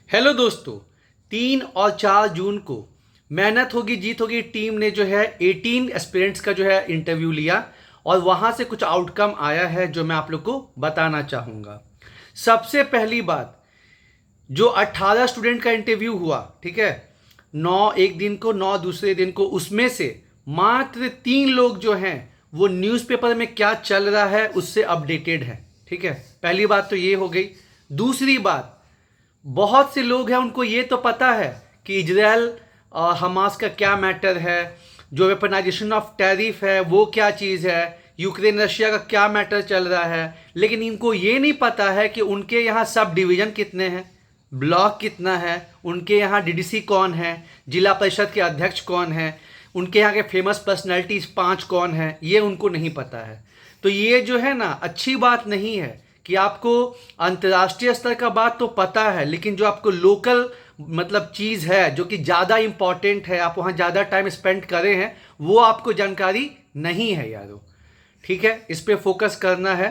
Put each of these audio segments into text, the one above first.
Hello दोस्तों। 3 और 4 जून को मेहनत होगी जीत होगी टीम ने जो है 18 एस्पिरेंट्स का जो है इंटरव्यू लिया और वहाँ से कुछ आउटकम आया है जो मैं आप लोग को बताना चाहूँगा। सबसे पहली बात, जो 18 स्टूडेंट का इंटरव्यू हुआ, ठीक है, 9 एक दिन को 9 दूसरे दिन को, उसमें से मात्र 3 लोग जो हैं वो न्यूज़पेपर में क्या चल रहा है उससे अपडेटेड है। ठीक है, पहली बात तो ये हो गई। दूसरी बात, बहुत से लोग हैं उनको ये तो पता है कि इजराइल और हमास का क्या मैटर है, जो वेपनाइजेशन ऑफ टैरिफ है वो क्या चीज़ है, यूक्रेन रशिया का क्या मैटर चल रहा है, लेकिन इनको ये नहीं पता है कि उनके यहाँ सब डिवीज़न कितने हैं, ब्लॉक कितना है, उनके यहाँ डीडीसी कौन है, जिला परिषद के अध्यक्ष कौन है, उनके यहाँ के फेमस पर्सनैलिटीज़ 5 कौन है, ये उनको नहीं पता है। तो ये जो है ना, अच्छी बात नहीं है कि आपको अंतर्राष्ट्रीय स्तर का बात तो पता है, लेकिन जो आपको लोकल मतलब चीज़ है जो कि ज़्यादा इम्पॉर्टेंट है, आप वहाँ ज़्यादा टाइम स्पेंड करे हैं, वो आपको जानकारी नहीं है यारो। ठीक है, इस पे फोकस करना है।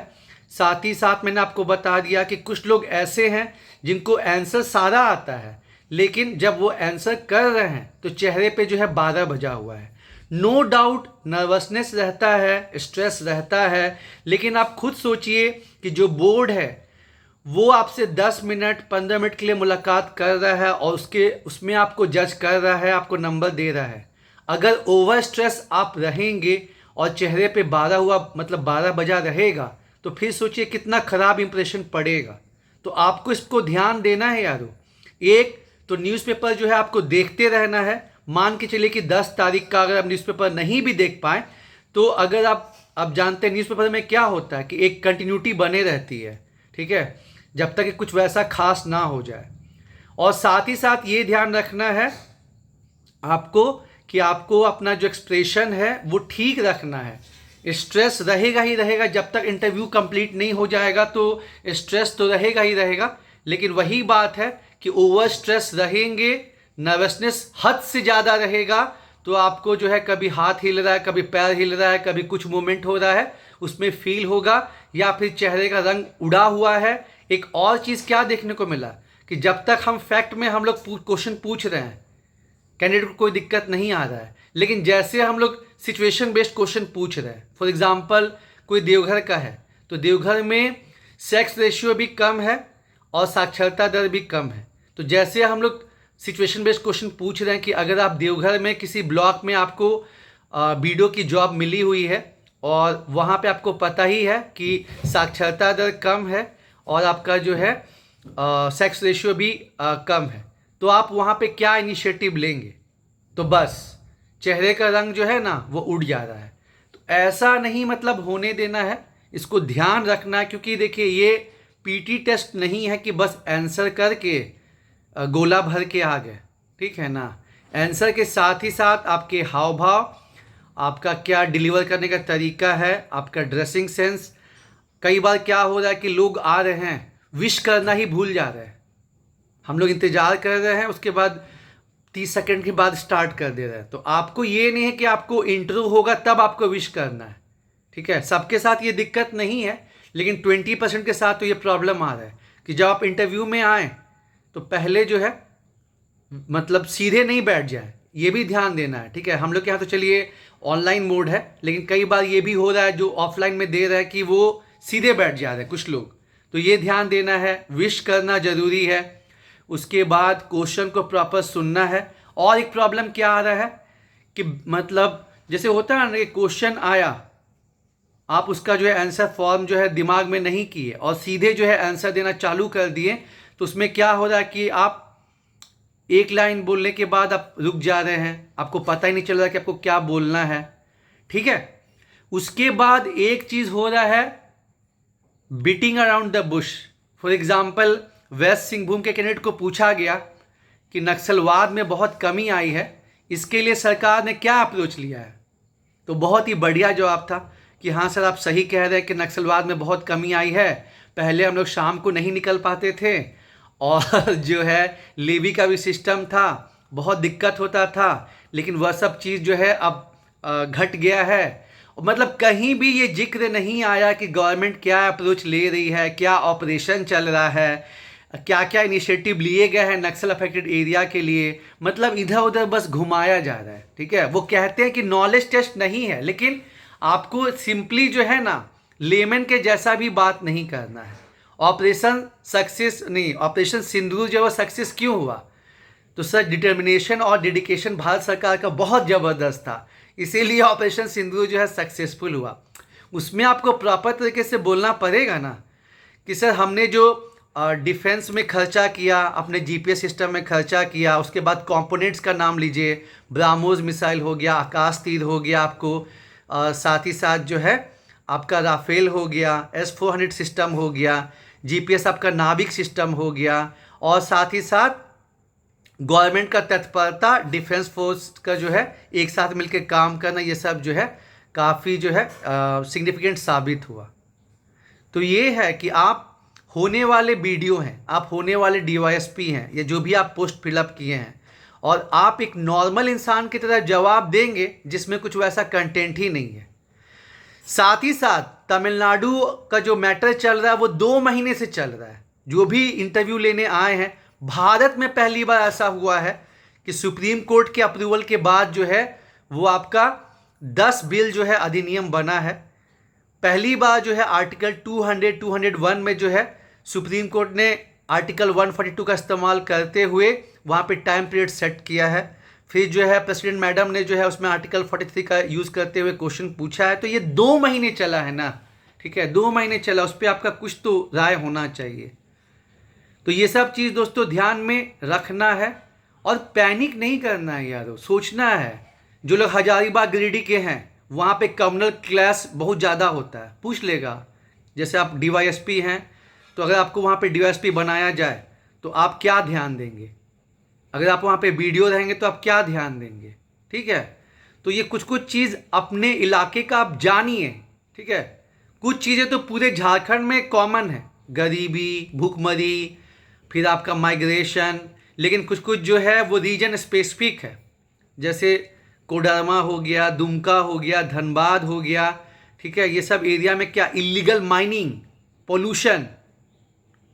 साथ ही साथ मैंने आपको बता दिया कि कुछ लोग ऐसे हैं जिनको आंसर सारा आता है, लेकिन जब वो आंसर कर रहे हैं तो चेहरे पे जो है 12 बजा हुआ है। नो डाउट नर्वसनेस रहता है, स्ट्रेस रहता है, लेकिन आप खुद सोचिए कि जो बोर्ड है वो आपसे 10 मिनट 15 मिनट के लिए मुलाकात कर रहा है और उसमें आपको जज कर रहा है, आपको नंबर दे रहा है। अगर ओवर स्ट्रेस आप रहेंगे और चेहरे पे 12 हुआ मतलब 12 बजा रहेगा तो फिर सोचिए कितना खराब इंप्रेशन पड़ेगा। तो आपको इसको ध्यान देना है यारो। एक तो न्यूज़पेपर जो है आपको देखते रहना है। मान के चलिए कि 10 तारीख का अगर आप न्यूज़पेपर नहीं भी देख पाए तो अगर आप जानते हैं न्यूज़पेपर में क्या होता है कि एक कंटिन्यूटी बने रहती है, ठीक है, जब तक कि कुछ वैसा खास ना हो जाए। और साथ ही साथ ये ध्यान रखना है आपको कि आपको अपना जो एक्सप्रेशन है वो ठीक रखना है। स्ट्रेस रहेगा ही रहेगा, जब तक इंटरव्यू कंप्लीट नहीं हो जाएगा तो स्ट्रेस तो रहेगा ही रहेगा, लेकिन वही बात है कि ओवर स्ट्रेस रहेंगे, नर्वसनेस हद से ज़्यादा रहेगा तो आपको जो है कभी हाथ हिल रहा है, कभी पैर हिल रहा है, कभी कुछ मूवमेंट हो रहा है उसमें फील होगा, या फिर चेहरे का रंग उड़ा हुआ है। एक और चीज़ क्या देखने को मिला कि जब तक हम फैक्ट में हम लोग क्वेश्चन पूछ रहे हैं, कैंडिडेट को कोई दिक्कत नहीं आ रहा है, लेकिन जैसे हम लोग सिचुएशन बेस्ड क्वेश्चन पूछ रहे हैं, फॉर एग्जांपल कोई देवघर का है तो देवघर में सेक्स रेशियो भी कम है और साक्षरता दर भी कम है, तो जैसे हम लोग सिचुएशन बेस्ड क्वेश्चन पूछ रहे हैं कि अगर आप देवघर में किसी ब्लॉक में आपको बीडीओ की जॉब मिली हुई है और वहाँ पे आपको पता ही है कि साक्षरता दर कम है और आपका जो है सेक्स रेशियो भी कम है, तो आप वहाँ पे क्या इनिशिएटिव लेंगे? तो बस चेहरे का रंग जो है ना वो उड़ जा रहा है। तो ऐसा नहीं मतलब होने देना है, इसको ध्यान रखना है, क्योंकि देखिए ये पीटी टेस्ट नहीं है कि बस आंसर करके गोला भर के आ गए, ठीक है ना। आंसर के साथ ही साथ आपके हाव भाव, आपका क्या डिलीवर करने का तरीका है, आपका ड्रेसिंग सेंस। कई बार क्या हो रहा है कि लोग आ रहे हैं विश करना ही भूल जा रहे हैं, हम लोग इंतज़ार कर रहे हैं उसके बाद 30 सेकंड के बाद स्टार्ट कर दे रहे हैं। तो आपको ये नहीं है कि आपको इंटरव्यू होगा तब आपको विश करना है, ठीक है। सबके साथ ये दिक्कत नहीं है, लेकिन 20% के साथ तो ये प्रॉब्लम आ रहा है कि जब आप इंटरव्यू में आएँ तो पहले जो है मतलब सीधे नहीं बैठ जाए, ये भी ध्यान देना है, ठीक है। हम लोग के यहाँ तो चलिए ऑनलाइन मोड है, लेकिन कई बार ये भी हो रहा है जो ऑफलाइन में दे रहा है कि वो सीधे बैठ जा रहे हैं कुछ लोग, तो ये ध्यान देना है, विश करना ज़रूरी है। उसके बाद क्वेश्चन को प्रॉपर सुनना है। और एक प्रॉब्लम क्या आ रहा है कि मतलब जैसे होता है ना कि क्वेश्चन आया, आप उसका जो है आंसर फॉर्म जो है दिमाग में नहीं किए और सीधे जो है आंसर देना चालू कर दिए, तो उसमें क्या हो रहा है कि आप एक लाइन बोलने के बाद आप रुक जा रहे हैं, आपको पता ही नहीं चल रहा कि आपको क्या बोलना है, ठीक है। उसके बाद एक चीज़ हो रहा है beating around the bush. For example West Singhbhum के कैंडिडेट को पूछा गया कि नक्सलवाद में बहुत कमी आई है, इसके लिए सरकार ने क्या अप्रोच लिया है, तो बहुत ही बढ़िया जवाब था कि हाँ सर आप सही कह रहे हैं कि नक्सलवाद में बहुत कमी आई है। पहले हम लोग शाम को नहीं निकल पाते थे और जो है लेवी का भी सिस्टम था, बहुत दिक्कत होता था, लेकिन वह सब चीज़ जो है अब घट गया है। मतलब कहीं भी ये जिक्र नहीं आया कि गवर्नमेंट क्या अप्रोच ले रही है, क्या ऑपरेशन चल रहा है, क्या क्या इनिशिएटिव लिए गए हैं नक्सल अफेक्टेड एरिया के लिए, मतलब इधर उधर बस घुमाया जा रहा है। ठीक है, वो कहते हैं कि नॉलेज टेस्ट नहीं है, लेकिन आपको सिंपली जो है ना लेमन के जैसा भी बात नहीं करना है। ऑपरेशन सक्सेस नहीं, ऑपरेशन सिंदूर जो है सक्सेस क्यों हुआ? तो सर डिटर्मिनेशन और डेडिकेशन भारत सरकार का बहुत ज़बरदस्त था, इसीलिए ऑपरेशन सिंदूर जो है सक्सेसफुल हुआ। उसमें आपको प्रॉपर तरीके से बोलना पड़ेगा ना कि सर हमने जो डिफेंस में खर्चा किया, अपने जीपीएस सिस्टम में खर्चा किया, उसके बाद कंपोनेंट्स का नाम लीजिए, ब्राह्मोस मिसाइल हो गया, आकाश तीर हो गया आपको, साथ ही साथ जो है आपका राफेल हो गया, S-400 सिस्टम हो गया, जीपीएस आपका नाविक सिस्टम हो गया, और साथ ही साथ गवर्नमेंट का तत्परता, डिफेंस फोर्स का जो है एक साथ मिलकर काम करना, ये सब जो है काफ़ी जो है सिग्निफिकेंट साबित हुआ। तो ये है कि आप होने वाले वीडियो हैं, आप होने वाले डीवाईएसपी हैं, या जो भी आप पोस्ट फिलअप किए हैं, और आप एक नॉर्मल इंसान की तरह जवाब देंगे जिसमें कुछ वैसा कंटेंट ही नहीं है। साथ ही साथ तमिलनाडु का जो मैटर चल रहा है वो 2 महीने से चल रहा है। जो भी इंटरव्यू लेने आए हैं, भारत में पहली बार ऐसा हुआ है कि सुप्रीम कोर्ट के अप्रूवल के बाद जो है वो आपका 10 बिल जो है अधिनियम बना है। पहली बार जो है आर्टिकल 201 में जो है सुप्रीम कोर्ट ने आर्टिकल 142 का इस्तेमाल करते हुए वहाँ पे टाइम पीरियड सेट किया है। फिर जो है प्रेसिडेंट मैडम ने जो है उसमें आर्टिकल 43 का यूज़ करते हुए क्वेश्चन पूछा है। तो ये 2 महीने चला है ना, ठीक है, 2 महीने चला, उस पर आपका कुछ तो राय होना चाहिए। तो ये सब चीज़ दोस्तों ध्यान में रखना है और पैनिक नहीं करना है यारो, सोचना है। जो लोग हजारीबाग गिरिडीह के हैं वहाँ पे कम्युनल क्लास बहुत ज़्यादा होता है, पूछ लेगा। जैसे आप डीवाईएसपी हैं, तो अगर आपको वहाँ पे डीवाईएसपी बनाया जाए तो आप क्या ध्यान देंगे? अगर आप वहाँ पे वीडियो रहेंगे तो आप क्या ध्यान देंगे? ठीक है, तो ये कुछ कुछ चीज़ अपने इलाके का आप जानिए। ठीक है, कुछ चीज़ें तो पूरे झारखंड में कॉमन है, गरीबी, भूखमरी, फिर आपका माइग्रेशन, लेकिन कुछ कुछ जो है वो रीजन स्पेसिफिक है। जैसे कोडरमा हो गया, दुमका हो गया, धनबाद हो गया, ठीक है, ये सब एरिया में क्या इलीगल माइनिंग, पोल्यूशन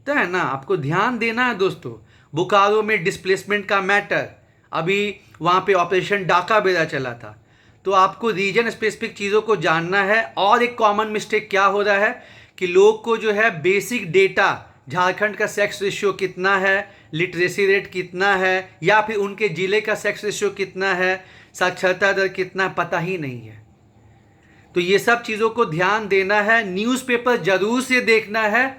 तो है ना, आपको ध्यान देना है दोस्तों। बोकारो में डिस्प्लेसमेंट का मैटर, अभी वहाँ पे ऑपरेशन डाका बेड़ा चला था। तो आपको रीजन स्पेसिफिक चीज़ों को जानना है। और एक कॉमन मिस्टेक क्या हो रहा है कि लोग को जो है बेसिक डेटा, झारखंड का सेक्स रेशियो कितना है, लिटरेसी रेट कितना है, या फिर उनके ज़िले का सेक्स रेशियो कितना है, साक्षरता दर कितना है, पता ही नहीं है। तो ये सब चीज़ों को ध्यान देना है। न्यूज़पेपर ज़रूर से देखना है,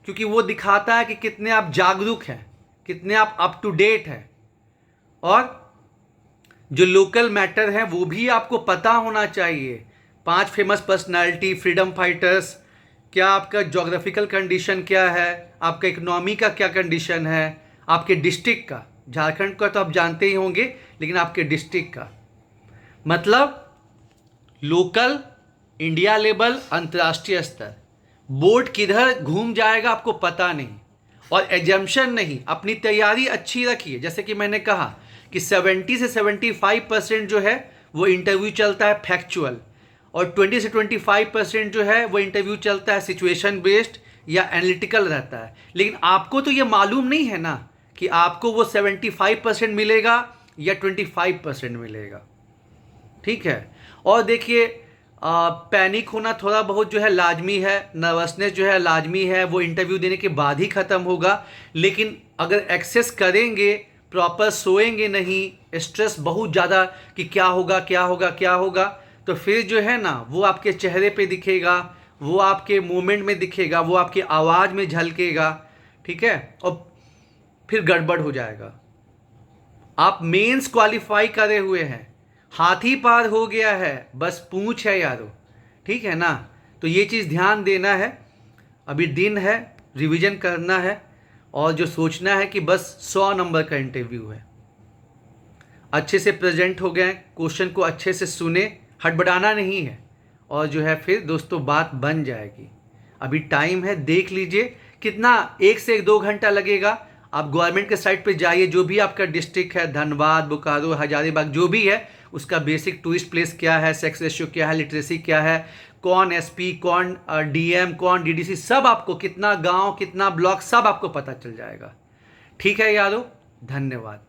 क्योंकि वो दिखाता है कि कितने आप जागरूक हैं, कितने आप अप टू डेट हैं, और जो लोकल मैटर है वो भी आपको पता होना चाहिए। 5 फेमस पर्सनालिटी, फ्रीडम फाइटर्स, क्या आपका जोग्राफिकल कंडीशन क्या है, आपका इकोनॉमी का क्या कंडीशन है, आपके डिस्ट्रिक्ट का, झारखंड का तो आप जानते ही होंगे, लेकिन आपके डिस्ट्रिक्ट का, मतलब लोकल, इंडिया लेवल, अंतर्राष्ट्रीय स्तर, बोर्ड किधर घूम जाएगा आपको पता नहीं। और एजम्पशन नहीं, अपनी तैयारी अच्छी रखिए। जैसे कि मैंने कहा कि 70 से 75% जो है वो इंटरव्यू चलता है फैक्चुअल, और 20 से 25% जो है वो इंटरव्यू चलता है सिचुएशन बेस्ड या एनालिटिकल रहता है। लेकिन आपको तो ये मालूम नहीं है ना कि आपको वो 75% मिलेगा या 25% मिलेगा। ठीक है, और देखिए पैनिक होना थोड़ा बहुत जो है लाजमी है, नर्वसनेस जो है लाजमी है, वो इंटरव्यू देने के बाद ही ख़त्म होगा। लेकिन अगर एक्सेस करेंगे, प्रॉपर सोएंगे नहीं, स्ट्रेस बहुत ज़्यादा कि क्या होगा क्या होगा क्या होगा, तो फिर जो है ना वो आपके चेहरे पे दिखेगा, वो आपके मूवमेंट में दिखेगा, वो आपकी आवाज़ में झलकेगा। ठीक है, और फिर गड़बड़ हो जाएगा। आप मेंस क्वालिफाई करे हुए हैं, हाथी पार हो गया है, बस पूंछ है यारो। ठीक है ना, तो ये चीज़ ध्यान देना है। अभी दिन है, रिवीजन करना है, और जो सोचना है कि बस 100 नंबर का इंटरव्यू है। अच्छे से प्रेजेंट हो गए, क्वेश्चन को अच्छे से सुने, हड़बड़ाना नहीं है, और जो है फिर दोस्तों बात बन जाएगी। अभी टाइम है, देख लीजिए कितना 1 से 2 घंटा लगेगा। आप गवर्नमेंट के साइट पे जाइए, जो भी आपका डिस्ट्रिक्ट है, धनबाद, बोकारो, हजारीबाग, जो भी है, उसका बेसिक टूरिस्ट प्लेस क्या है, सेक्स रेशियो क्या है, लिटरेसी क्या है, कौन एसपी, कौन डीएम, कौन डीडीसी, सब आपको, कितना गांव कितना ब्लॉक, सब आपको पता चल जाएगा। ठीक है यारों, धन्यवाद।